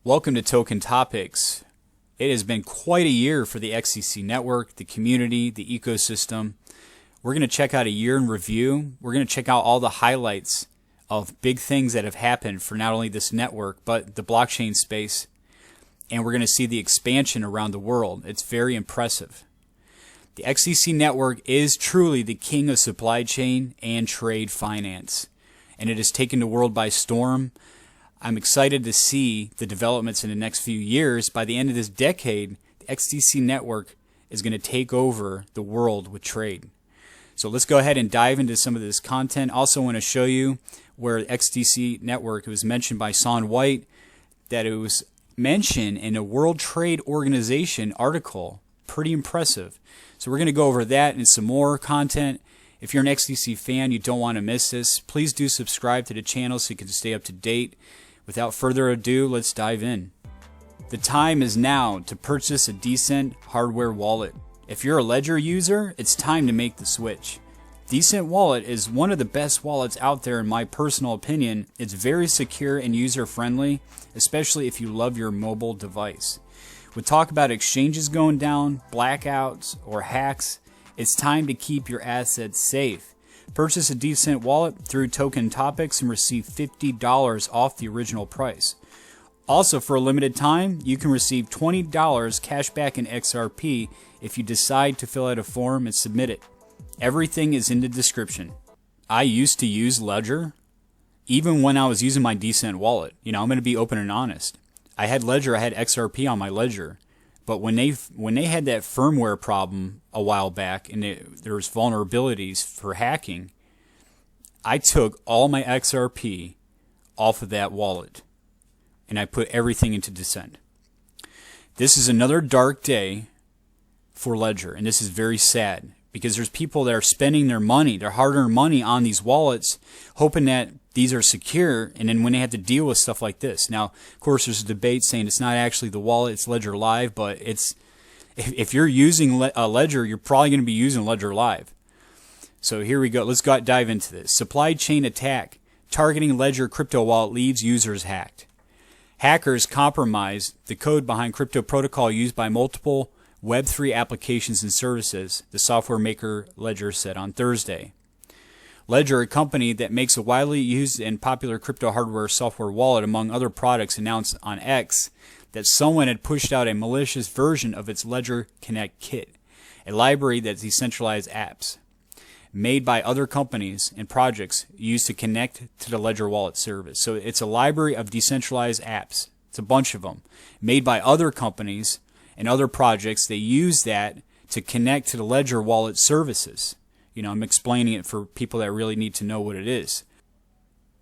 Welcome to Token Topics. It has been quite a year for the XDC network, the community, the ecosystem. We're going to check out a year in review. We're going to check out all the highlights of big things that have happened for not only this network, but the blockchain space. And we're going to see the expansion around the world. It's very impressive. The XDC network is truly the king of supply chain and trade finance, and it has taken the world by storm. I'm excited to see the developments in the next few years. By the end of this decade, the XDC network is going to take over the world with trade. So let's go ahead and dive into some of this content. Also want to show you where XDC network, it was mentioned by Son White, that it was mentioned in a World Trade Organization article. Pretty impressive. So we're going to go over that and some more content. If you're an XDC fan, you don't want to miss this. Please do subscribe to the channel so you can stay up to date. Without further ado, let's dive in. The time is now to purchase a DCENT hardware wallet. If you're a Ledger user, it's time to make the switch. DCENT Wallet is one of the best wallets out there in my personal opinion. It's very secure and user-friendly, especially if you love your mobile device. With talk about exchanges going down, blackouts, or hacks, it's time to keep your assets safe. Purchase a DCENT wallet through Token Topics and receive $50 off the original price. Also, for a limited time, you can receive $20 cash back in XRP if you decide to fill out a form and submit it. Everything is in the description. I used to use Ledger, even when I was using my DCENT wallet. I'm going to be open and honest. I had Ledger, I had XRP on my Ledger. But when they had that firmware problem a while back and there was vulnerabilities for hacking, I took all my XRP off of that wallet and I put everything into DCENT. This is another dark day for Ledger, and this is very sad because there's people that are spending their money, their hard-earned money on these wallets, hoping that these are secure, and then when they have to deal with stuff like this. Now, of course, there's a debate saying it's not actually the wallet, it's Ledger Live, but if you're using a Ledger, you're probably going to be using Ledger Live. So here we go. Let's dive into this. Supply chain attack. Targeting Ledger crypto wallet leaves users hacked. Hackers compromised the code behind crypto protocol used by multiple Web3 applications and services, the software maker Ledger said on Thursday. Ledger, a company that makes a widely used and popular crypto hardware software wallet, among other products, announced on X that someone had pushed out a malicious version of its Ledger Connect kit, a library that decentralized apps made by other companies and projects used to connect to the Ledger wallet service. So it's a library of decentralized apps. It's a bunch of them made by other companies and other projects. They use that to connect to the Ledger wallet services. I'm explaining it for people that really need to know what it is.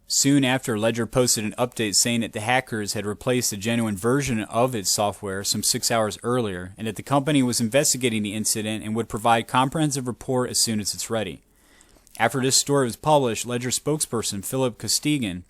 Soon after, Ledger posted an update saying that the hackers had replaced a genuine version of its software some 6 hours earlier, and that the company was investigating the incident and would provide a comprehensive report as soon as it's ready. After this story was published, Ledger spokesperson Philip Costigan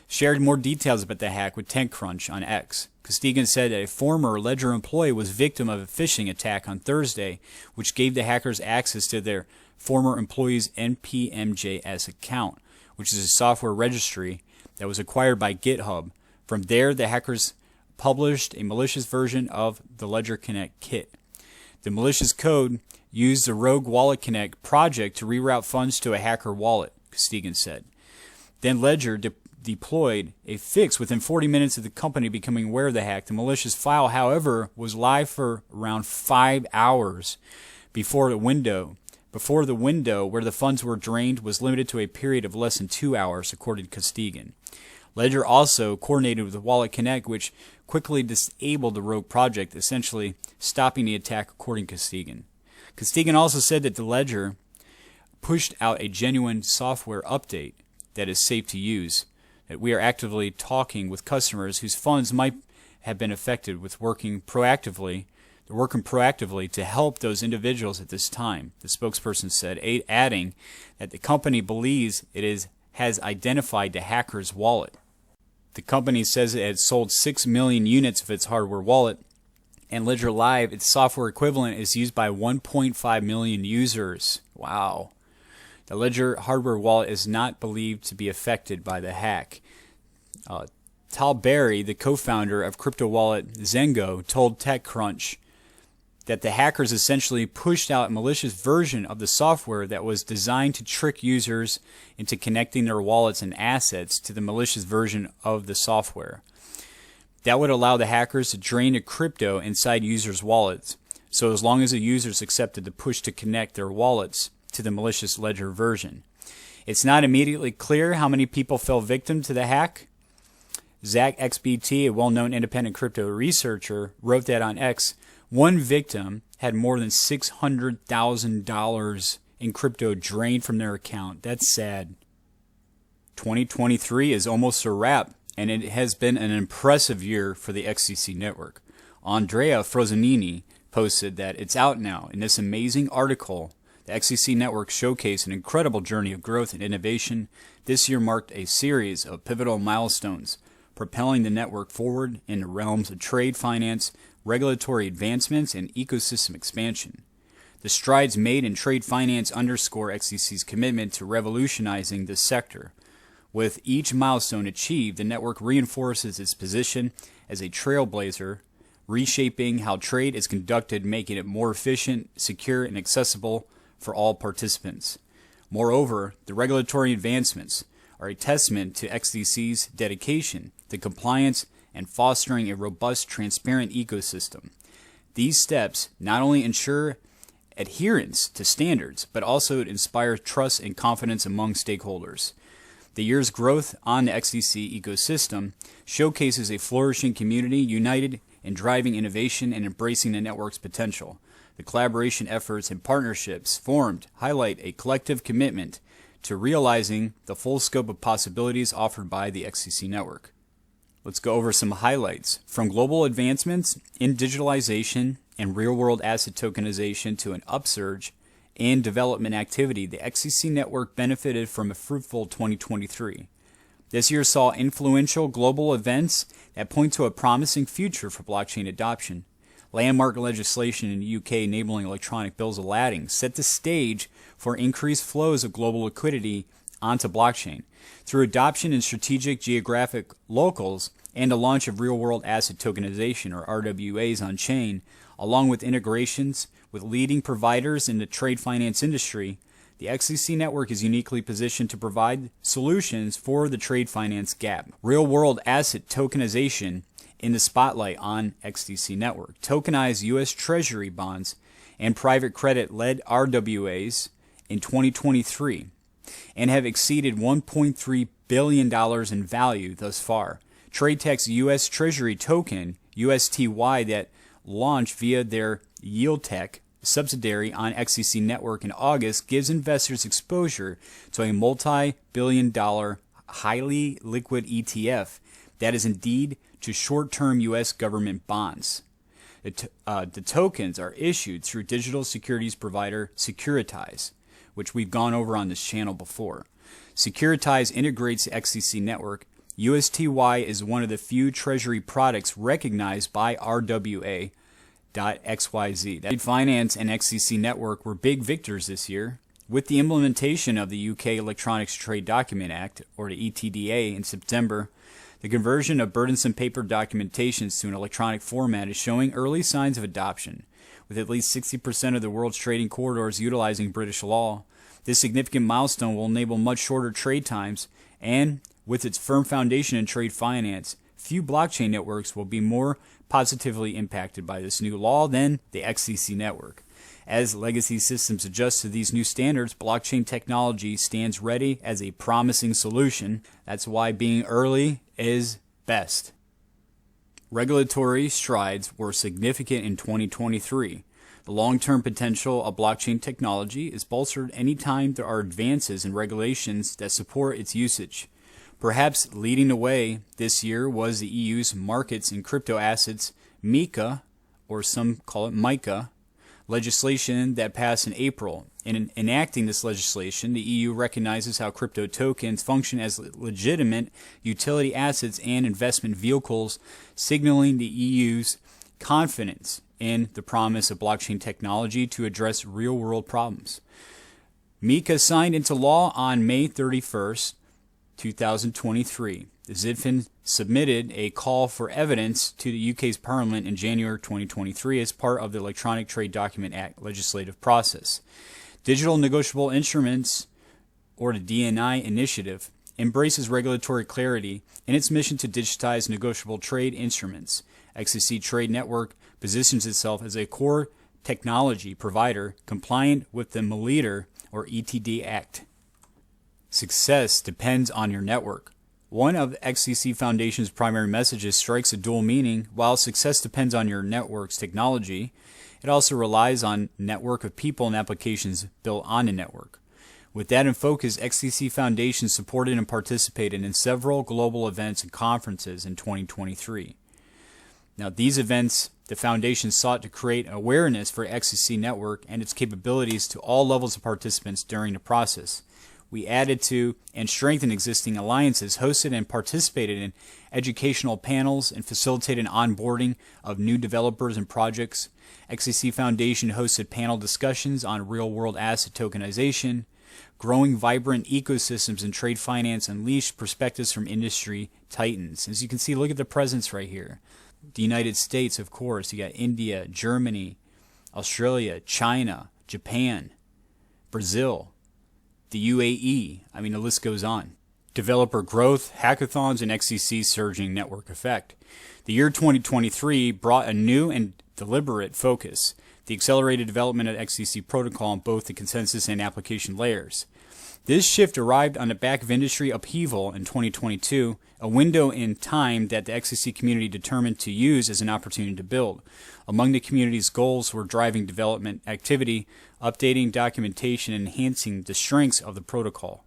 shared more details about the hack with TechCrunch on X. Costigan said that a former Ledger employee was victim of a phishing attack on Thursday, which gave the hackers access to their former employee's NPMJS account, which is a software registry that was acquired by GitHub. From there, the hackers published a malicious version of the Ledger Connect kit. The malicious code used the Rogue Wallet Connect project to reroute funds to a hacker wallet, Costigan said. Then Ledger deployed a fix within 40 minutes of the company becoming aware of the hack. The malicious file, however, was live for around 5 hours before the window where the funds were drained was limited to a period of less than 2 hours, according to Costigan. Ledger also coordinated with Wallet Connect, which quickly disabled the rogue project, essentially stopping the attack, according to Costigan. Costigan also said that the Ledger pushed out a genuine software update that is safe to use, that we are actively talking with customers whose funds might have been affected with working proactively to help those individuals at this time, the spokesperson said, adding that the company believes it has identified the hacker's wallet. The company says it had sold 6 million units of its hardware wallet, and Ledger Live, its software equivalent, is used by 1.5 million users. Wow. The Ledger hardware wallet is not believed to be affected by the hack. Tal Berry, the co-founder of crypto wallet Zengo, told TechCrunch that the hackers essentially pushed out a malicious version of the software that was designed to trick users into connecting their wallets and assets to the malicious version of the software. That would allow the hackers to drain the crypto inside users' wallets. So as long as the users accepted the push to connect their wallets to the malicious ledger version. It's not immediately clear how many people fell victim to the hack. Zach XBT, a well-known independent crypto researcher, wrote that on X, one victim had more than $600,000 in crypto drained from their account. That's sad. 2023 is almost a wrap, and it has been an impressive year for the XDC network. Andrea Frozanini posted that it's out now. In this amazing article, the XDC network showcased an incredible journey of growth and innovation. This year marked a series of pivotal milestones, propelling the network forward in the realms of trade finance, regulatory advancements, and ecosystem expansion. The strides made in trade finance underscore XDC's commitment to revolutionizing this sector. With each milestone achieved, the network reinforces its position as a trailblazer, reshaping how trade is conducted, making it more efficient, secure, and accessible for all participants. Moreover, the regulatory advancements are a testament to XDC's dedication to compliance and fostering a robust, transparent ecosystem. These steps not only ensure adherence to standards, but also inspire trust and confidence among stakeholders. The year's growth on the XDC ecosystem showcases a flourishing community united in driving innovation and embracing the network's potential. The collaboration efforts and partnerships formed highlight a collective commitment to realizing the full scope of possibilities offered by the XDC network. Let's go over some highlights. From global advancements in digitalization and real-world asset tokenization to an upsurge in development activity, the XDC network benefited from a fruitful 2023. This year saw influential global events that point to a promising future for blockchain adoption. Landmark legislation in the UK enabling electronic bills of lading set the stage for increased flows of global liquidity onto blockchain. Through adoption in strategic geographic locals and the launch of real-world asset tokenization, or RWAs, on chain, along with integrations with leading providers in the trade finance industry, the XDC network is uniquely positioned to provide solutions for the trade finance gap. Real-world asset tokenization in the spotlight on XDC network. Tokenized U.S. Treasury bonds and private credit led RWAs in 2023 and have exceeded $1.3 billion in value thus far. TradeTech's U.S. Treasury token, USTY, that launched via their YieldTech subsidiary on XDC network in August, gives investors exposure to a multi-billion-dollar, highly liquid ETF that is indeed to short-term U.S. government bonds. The tokens are issued through digital securities provider Securitize, which we've gone over on this channel before. Securitize integrates the XDC network. USTY is one of the few treasury products recognized by RWA.XYZ. Trade Finance and XDC network were big victors this year. With the implementation of the UK Electronics Trade Document Act, or the ETDA, in September, the conversion of burdensome paper documentations to an electronic format is showing early signs of adoption, with at least 60% of the world's trading corridors utilizing British law. This significant milestone will enable much shorter trade times, and with its firm foundation in trade finance, few blockchain networks will be more positively impacted by this new law than the XDC network. As legacy systems adjust to these new standards, blockchain technology stands ready as a promising solution. That's why being early is best. Regulatory strides were significant in 2023. The long-term potential of blockchain technology is bolstered anytime there are advances in regulations that support its usage. Perhaps leading the way this year was the EU's Markets in Crypto Assets MiCA, or some call it MiCA, legislation that passed in April. In enacting this legislation, the EU recognizes how crypto tokens function as legitimate utility assets and investment vehicles, signaling the EU's confidence in the promise of blockchain technology to address real-world problems. MiCA signed into law on May 31st, 2023. The ZIFIN submitted a call for evidence to the UK's Parliament in January 2023 as part of the Electronic Trade Document Act legislative process. Digital Negotiable Instruments, or the DNI initiative, embraces regulatory clarity in its mission to digitize negotiable trade instruments. XDC Trade Network positions itself as a core technology provider compliant with the MILITAR or ETD Act. Success depends on your network. One of XDC Foundation's primary messages strikes a dual meaning. While success depends on your network's technology, it also relies on a network of people and applications built on a network. With that in focus, XDC Foundation supported and participated in several global events and conferences in 2023. Now, these events, the Foundation sought to create awareness for XDC Network and its capabilities to all levels of participants during the process. We added to and strengthened existing alliances, hosted and participated in educational panels, and facilitated onboarding of new developers and projects. XDC Foundation hosted panel discussions on real-world asset tokenization. Growing vibrant ecosystems in trade finance unleashed perspectives from industry titans. As you can see, look at the presence right here. The United States, of course. You got India, Germany, Australia, China, Japan, Brazil, the UAE. I mean, the list goes on. Developer growth, hackathons, and XDC's surging network effect. The year 2023 brought a new and deliberate focus. The accelerated development of XDC protocol on both the consensus and application layers. This shift arrived on the back of industry upheaval in 2022, a window in time that the XDC community determined to use as an opportunity to build. Among the community's goals were driving development activity, updating documentation, and enhancing the strengths of the protocol.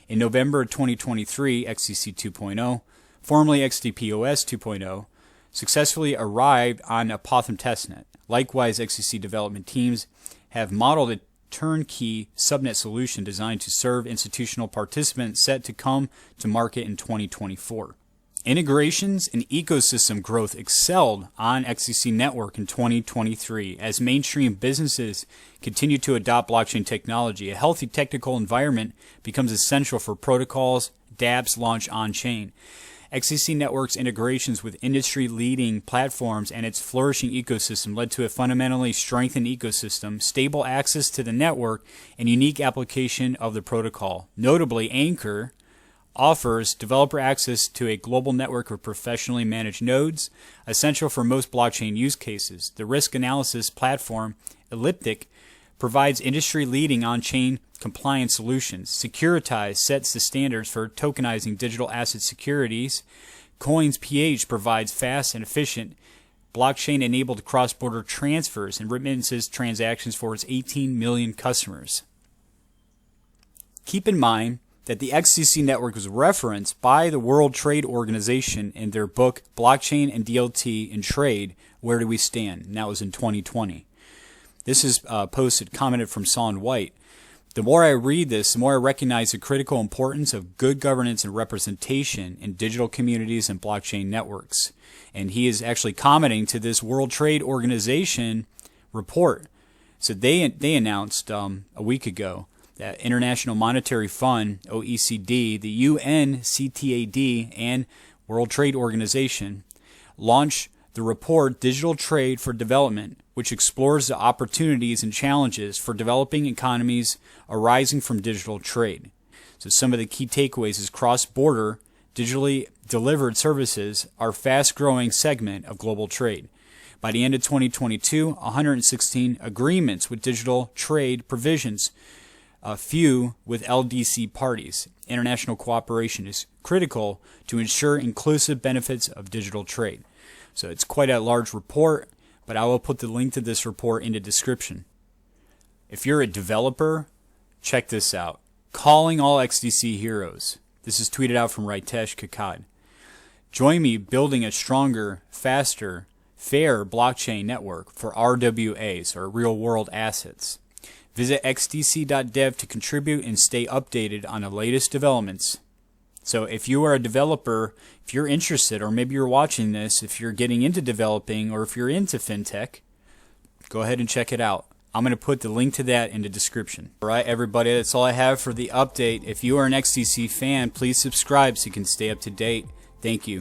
In November 2023, XDC 2.0, formerly XDPOS 2.0, successfully arrived on Apothem testnet. Likewise, XDC development teams have modeled a turnkey subnet solution designed to serve institutional participants set to come to market in 2024. Integrations and ecosystem growth excelled on XDC Network in 2023 as mainstream businesses continue to adopt blockchain technology. A healthy technical environment becomes essential for protocols, dApps launch on-chain. XDC Network's integrations with industry-leading platforms and its flourishing ecosystem led to a fundamentally strengthened ecosystem, stable access to the network, and unique application of the protocol. Notably, Anchor offers developer access to a global network of professionally managed nodes, essential for most blockchain use cases. The risk analysis platform, Elliptic, provides industry-leading on-chain compliance solutions. Securitize sets the standards for tokenizing digital asset securities. CoinsPH provides fast and efficient blockchain-enabled cross-border transfers and remittances transactions for its 18 million customers. Keep in mind that the XDC network was referenced by the World Trade Organization in their book Blockchain and DLT in Trade, Where Do We Stand? And that was in 2020. This is commented from Son White. The more I read this, the more I recognize the critical importance of good governance and representation in digital communities and blockchain networks. And he is actually commenting to this World Trade Organization report. So they announced a week ago that International Monetary Fund, OECD, the UN, CTAD, and World Trade Organization launched the report Digital Trade for Development, which explores the opportunities and challenges for developing economies arising from digital trade. So some of the key takeaways is cross-border, digitally delivered services are a fast-growing segment of global trade. By the end of 2022, 116 agreements with digital trade provisions, a few with LDC parties. International cooperation is critical to ensure inclusive benefits of digital trade. So it's quite a large report, but I will put the link to this report in the description. If you're a developer, check this out. Calling all XDC heroes. This is tweeted out from Ritesh Kakad. Join me building a stronger, faster, fair blockchain network for RWAs, or real-world assets. Visit xdc.dev to contribute and stay updated on the latest developments. So if you are a developer, if you're interested, or maybe you're watching this, if you're getting into developing, or if you're into fintech, go ahead and check it out. I'm going to put the link to that in the description. All right, everybody, that's all I have for the update. If you are an XDC fan, please subscribe so you can stay up to date. Thank you.